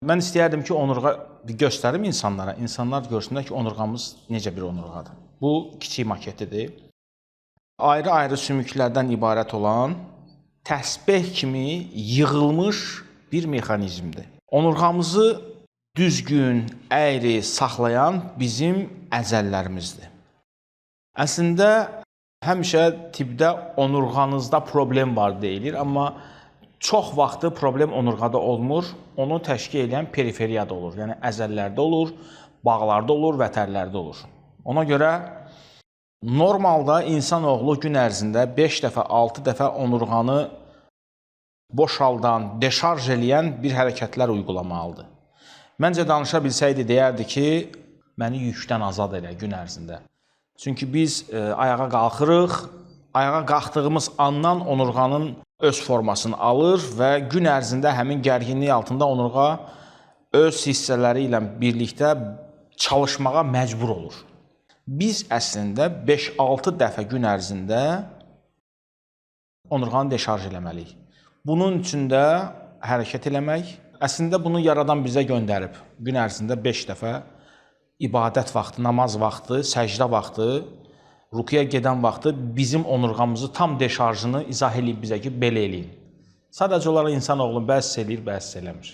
Mən istəyərdim ki, onurğa göstərim insanlara. İnsanlar görsünlər ki, onurğamız necə bir onurğadır. Bu kiçik maketidir. Ayrı-ayrı sümüklərdən ibarət olan təsbeh kimi yığılmış bir mexanizmdir. Onurğamızı düzgün, əyri saxlayan bizim əzəllərimizdir. Əslində, həmişə tibbdə onurğanızda problem var deyilir, amma çox vaxtı problem onurğada olmur, onu təşkil edən periferiyada olur. Yəni, əzəllərdə olur, bağlarda olur, vətərlərdə olur. Ona görə normalda insanoğlu gün ərzində 5 dəfə, 6 dəfə onurğanı boşaldan, deşarj eləyən bir hərəkətlər uygulamalıdır. Məncə, danışa bilsəydi, deyərdi ki, məni yükdən azad elə gün ərzində. Çünki biz ayağa qalxırıq, ayağa qalxdığımız andan onurğanın öz formasını alır və gün ərzində həmin gərginlik altında onurğa öz hissələri ilə birlikdə çalışmağa məcbur olur. Biz əslində 5-6 dəfə gün ərzində onurğanı deşarj eləməliyik. Bunun üçün də hərəkət eləmək, əslində bunu yaradan bizə göndərib. Gün ərzində 5 dəfə ibadət vaxtı, namaz vaxtı, səcdə vaxtı, rukuya gedən vaxtı bizim onurğamızı tam deşarjını izah edib bizə ki, belə eləyin. Sadəcə olaraq insanoğlu bəzisi eləyir, bəzisi eləmir.